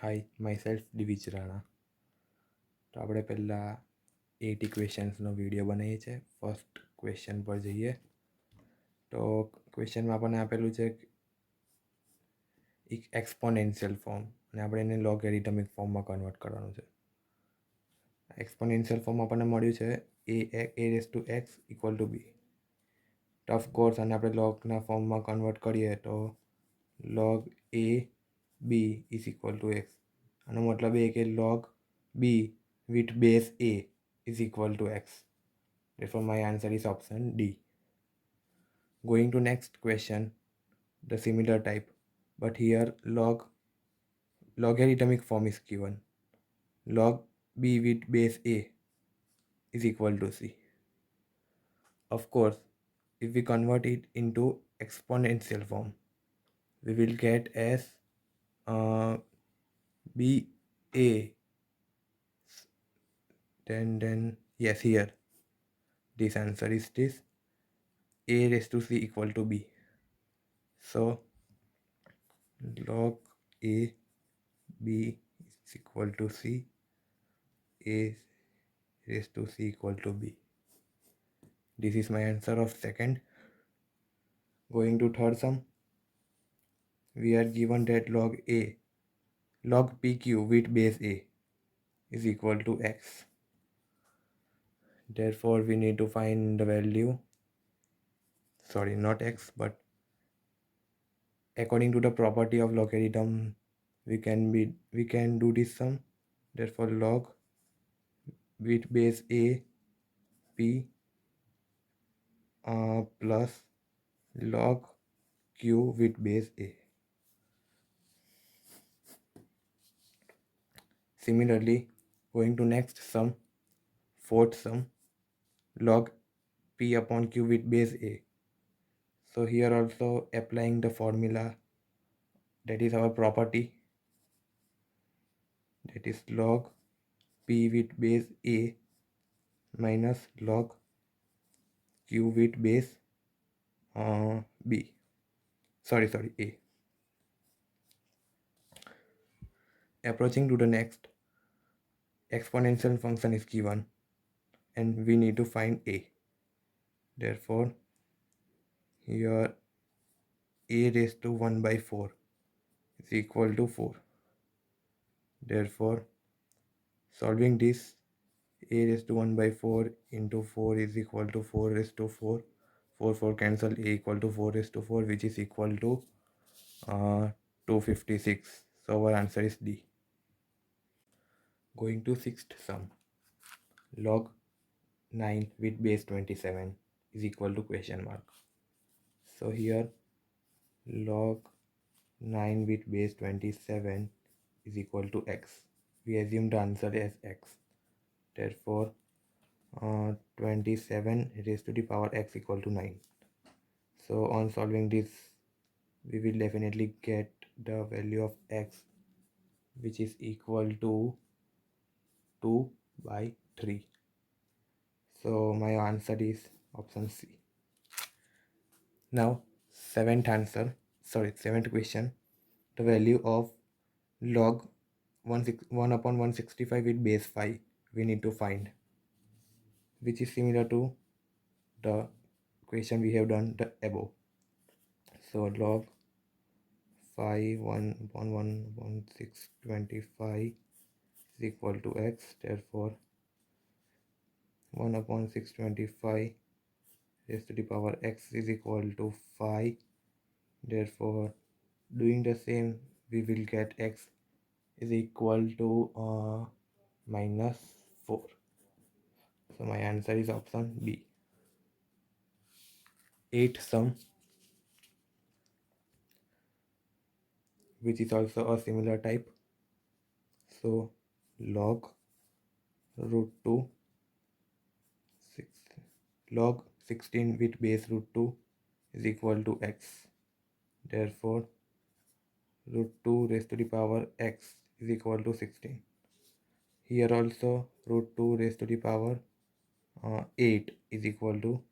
હાય myself Divij Rana. તો આપણે પહેલાં 8 ઇક્વેશન્સનો વિડીયો બનાવીએ છીએ. ફર્સ્ટ ક્વેશ્ચન પર જઈએ તો ક્વેશ્ચનમાં આપણને આપેલું છે એક એક્સપોનેન્શિયલ ફોર્મ અને આપણે એને લોગેરિધમિક ફોર્મમાં કન્વર્ટ કરવાનું છે. એક્સપોનેન્શિયલ ફોર્મ આપણને મળ્યું છે a raise to x equal to b. તો ઓફકોર્સ અને આપણે લોગના ફોર્મમાં કન્વર્ટ કરીએ તો log a b is equal to x. આનો મતલબ એ કે log b with base a is equal to x. Therefore my answer is option D. Going to next question, the similar type, but here logarithmic form is given. Log b with base a is equal to c. Of course, if we convert it into exponential form, we will get as b a. Then yes, here this answer is this a raised to c equal to b. So log a b is equal to c, a raised to c equal to b. This is my answer of second. Going to third sum, we are given that log pq with base a is equal to x. Therefore we need to find the value, sorry, not x, but according to the property of logarithm we can do this sum. Therefore log with base a p plus log q with base a. Similarly, going to next sum, fourth sum, log p upon q with base a. So here also applying the formula, that is our property, that is log p with base a minus log q with base b. Sorry, a. Approaching to the next, exponential function is given and we need to find a. Therefore here a raised to 1 by 4 is equal to 4. Therefore solving this, a raised to 1 by 4 into 4 is equal to 4 raised to 4. 4 cancel, a equal to 4 raised to 4, which is equal to 256. So our answer is D. Going to sixth sum, log 9 with base 27 is equal to question mark. So here log 9 with base 27 is equal to x. We assume the answer as x. Therefore 27 raised to the power x equal to 9. So on solving this, we will definitely get the value of x, which is equal to 2 by 3. So my answer is option C. Now seventh question, the value of log 1 upon 165 with base 5 we need to find, which is similar to the question we have done the above. So log 5 1 upon 1 upon 625 is equal to x. Therefore 1 upon 625 raised to the power x is equal to 5. Therefore doing the same, we will get x is equal to minus 4. So my answer is option B. Eighth sum, which is also a similar type. So log root 2 log 16 with base root 2 is equal to x. Therefore root 2 raised to the power x is equal to 16. Here also root 2 raised to the power 8 is equal to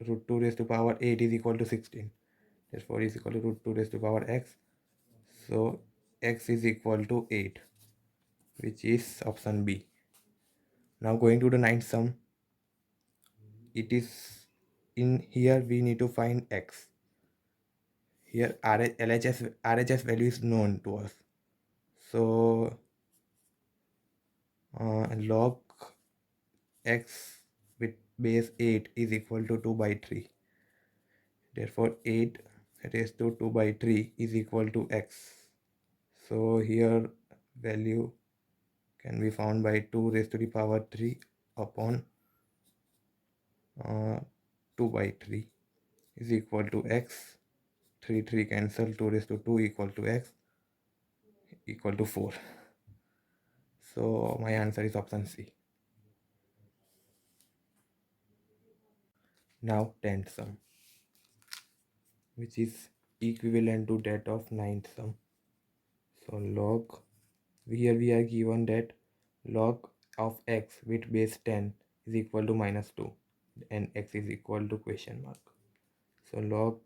root 2 raised to power 8 is equal to 16. therefore is equal to root 2 raised to power x. So x is equal to 8, which is option B. Now going to the ninth sum, it is in here we need to find x. Here RHS value is known to us. So log x with base 8 is equal to 2 by 3. Therefore 8 raised to 2 by 3 is equal to x. So here value can be found by 2 raised to the power 3 upon 2 by 3 is equal to x. 3 cancel, 2 raised to 2 equal to x equal to 4. So my answer is option C. Now 10th sum, which is equivalent to that of 9th sum. So log, here we are given that log of x with base 10 is equal to minus 2 and x is equal to question mark. So log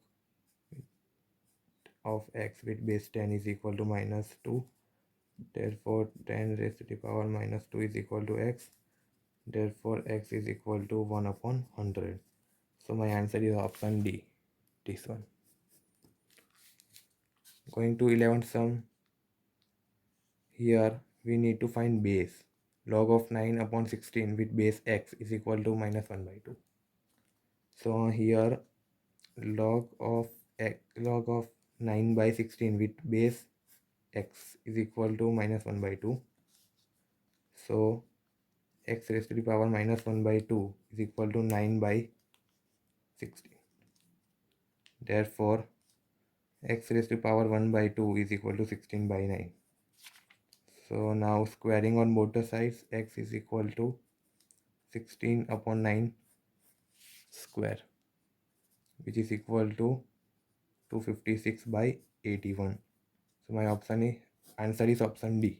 of x with base 10 is equal to minus 2. Therefore 10 raised to the power minus 2 is equal to x. Therefore x is equal to 1 upon 100. So my answer is option D, this one. Going to 11th sum, here we need to find base. Log of 9 upon 16 with base x is equal to minus 1 by 2. So here log of 9 by 16 with base x is equal to minus 1 by 2. So x raised to the power minus 1 by 2 is equal to 9 by 16. Therefore x raised to the power 1 by 2 is equal to 16 by 9. So now squaring on both the sides, x is equal to 16 upon 9 square, which is equal to 256 by 81. So my answer is option D.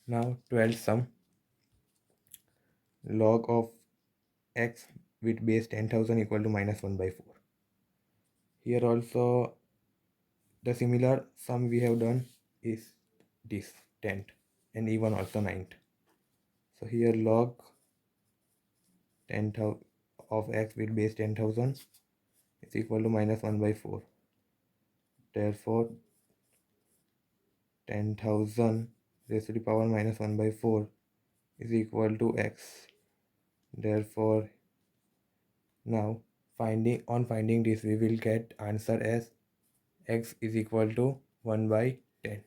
Now 12th sum, log of x with base 10,000 equal to minus 1 by 4. Here also the similar sum we have done is this 10th and even also 9th. So here log 10,000 of x with base 10,000 is equal to minus 1 by 4. Therefore 10,000 raised to the power minus 1 by 4 is equal to x. Therefore now finding this, we will get answer as x is equal to 1 by 10.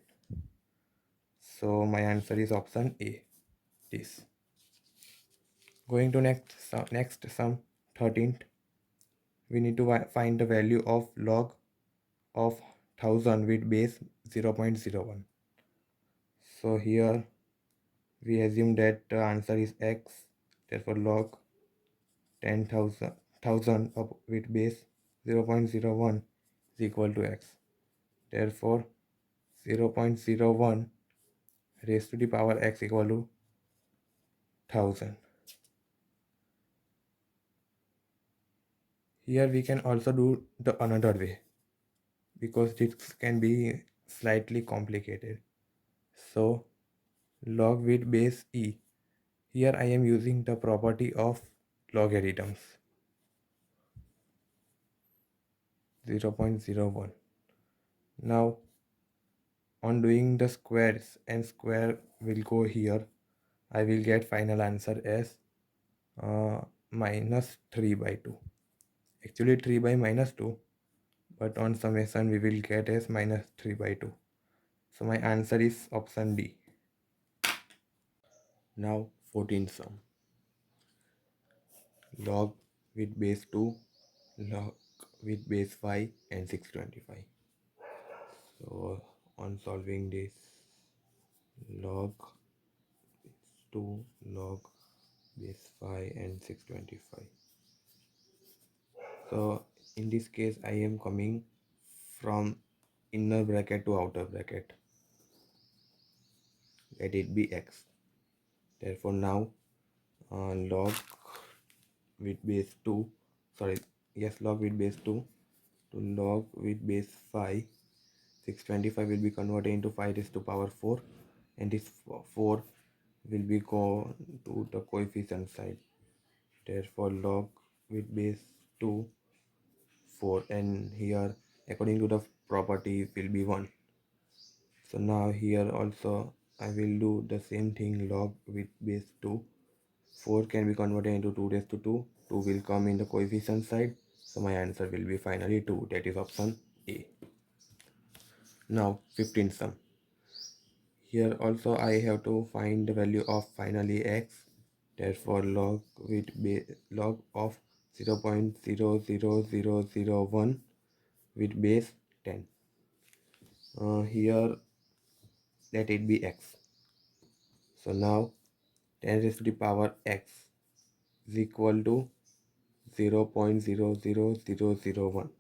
So my answer is option A, this. Going to next sum, 13th, we need to find the value of log of 1000 with base 0.01. So here we assume that the answer is x. Therefore log 10,000 with base 0.01 is equal to x. Therefore 0.01 raised to the power x equal to 1000. Here we can also do the another way, because this can be slightly complicated. So log with base e. Here I am using the property of logarithms. 0.01. Now on doing the squares, and square will go here, I will get final answer as minus 3 by 2. Actually 3 by minus 2, but on summation we will get as minus 3 by 2. So my answer is option D. Now 14th sum, log with base 2, log with base 5 and 625. So on solving this, log 2, log base 5 and 625. So in this case I am coming from inner bracket to outer bracket, let it be x. Therefore now log with base 2, log with base 2 to log with base 5. 625 will be converted into 5 raised to power 4, and this 4 will be go to the coefficient side. Therefore log with base 2 4, and here according to the property will be 1. So now here also I will do the same thing. Log with base 2. 4 can be converted into 2 raised to 2. 2 will come in the coefficient side. So my answer will be finally 2. That is option A. Now 15 sum. Here also I have to find the value of finally x. Therefore log with log of 0.00001 with base 10. Here let it be x. So now 10 raised to the power x is equal to 0.00001.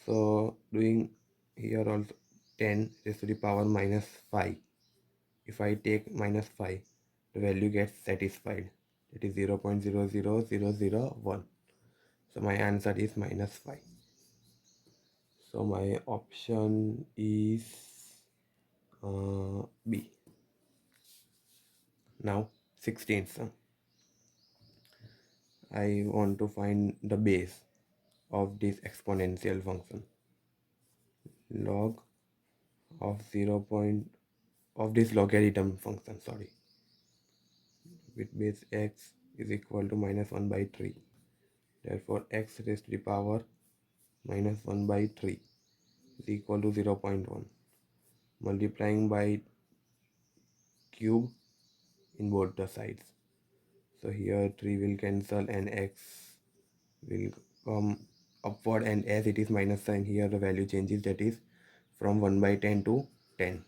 So doing here also 10 raised to the power minus 5. If I take minus 5, the value gets satisfied. It is 0.00001. So my answer is minus 5. So my option is B. Now 16th sum. I want to find the base of this exponential function. Log of 0. Of this logarithm function, sorry, with base x is equal to minus 1 by 3. Therefore x raised to the power minus 1 by 3 is equal to 0.1. Multiplying by cube in both the sides. So here 3 will cancel and x will come upward, and as it is minus sign, here the value changes, that is from 1 by 10 to 10,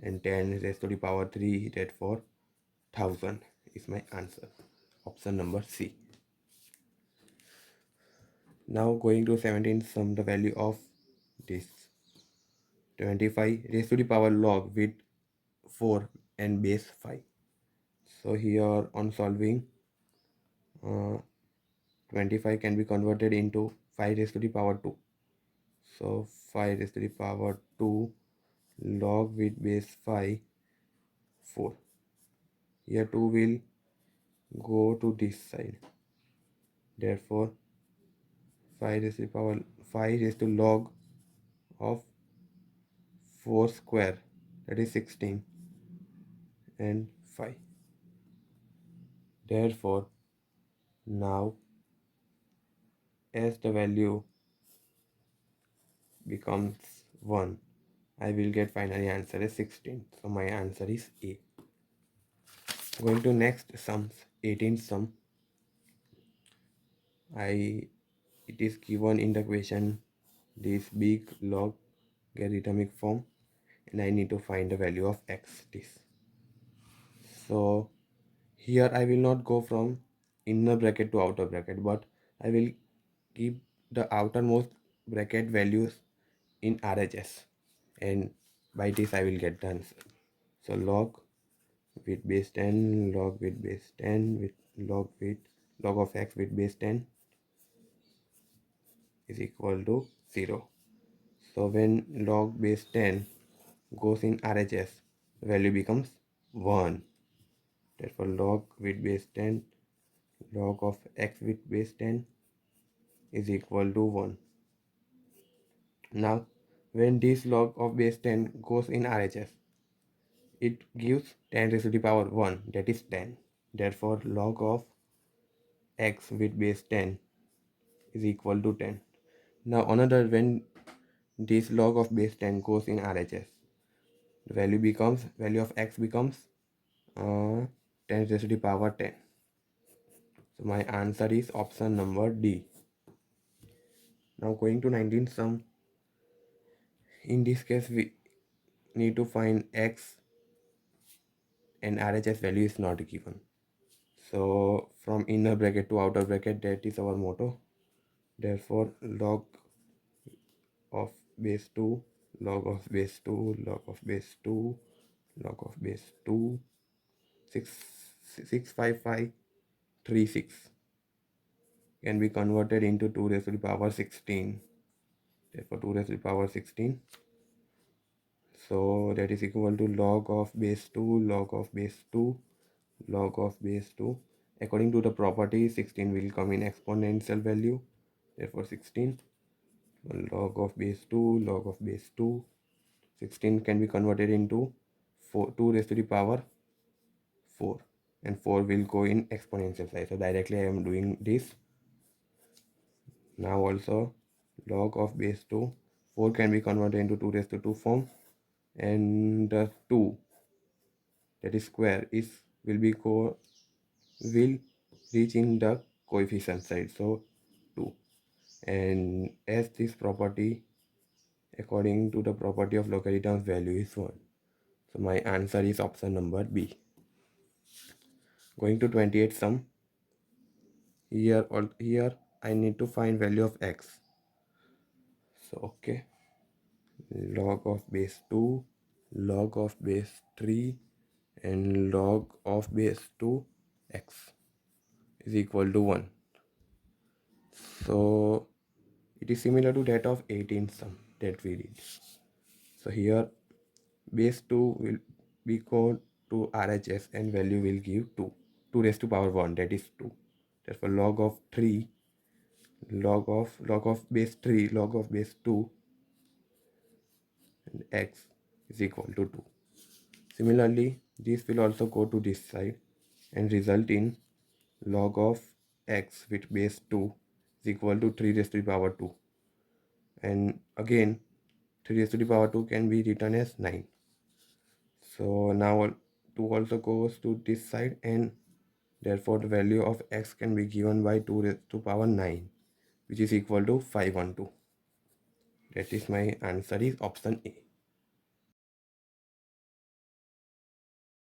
and 10 raised to the power 3, therefore 1000 is my answer. Option number C. Now going to 17, sum the value of this 25 raised to the power log with 4 and base 5. So here on solving, 25 can be converted into 5 raised to the power 2. So 5 raised to the power 2 log with base 5 4. Here 2 will go to this side. Therefore 5 raised to the power 5 raised to log of 4 square, that is 16, and 5. Therefore now as the value becomes 1, I will get finally answer is 16. So my answer is A. Going to next sums, 18 sum. It is given in the question this big logarithmic form, and I need to find the value of x. This. So here I will not go from inner bracket to outer bracket, but I will keep the outermost bracket values in RHS, and by this I will get the answer. So log with base 10, log with base 10 with log of x with base 10 is equal to 0. So when log base 10 goes in RHS, the value becomes 1. Therefore log with base 10, log of x with base 10 is equal to 1. Now when this log of base 10 goes in RHS, it gives 10 raised to the power 1, that is 10. Therefore log of x with base 10 is equal to 10. Now another, when this log of base 10 goes in RHS, the value of x becomes 10 raised to the power 10. So my answer is option number D. Now going to 19th sum. In this case we need to find x and RHS value is not given. So from inner bracket to outer bracket, that is our motto. Therefore log of base 2, log of base 2, log of base 2, log of base 2, 65536 can be converted into 2 raised to the power 16. therefore 2 raised to the power 16. So that is equal to log of base 2, log of base 2, log of base 2. According to the property, 16 will come in exponential value, therefore 16. Log of base 2, log of base 2. 16 can be converted into 2 raised to the power 4, and 4 will go in exponential size. So directly I am doing this. Now also log of base 2, 4 can be converted into 2 raised to 2 form, and the 2, that is square, will reach in the coefficient side, so 2. And as this property, according to the property of logarithms, value is 1. So my answer is option number B. Going to 28 sum. Here I need to find value of x. So okay, log of base 2, log of base 3, and log of base 2 x is equal to 1. So it is similar to that of 18 sum that we did. So here base 2 will be called to RHS and value will give 2. 2 raised to power 1, that is 2. Therefore log of 3, log of base 3, log of base 2, and x is equal to 2. Similarly, this will also go to this side and result in log of x with base 2 is equal to 3 raised to the power 2. And again, 3 raised to the power 2 can be written as 9. So now 2 also goes to this side, and therefore the value of x can be given by 2 raised to power 9, which is equal to 512. That is my answer is option A.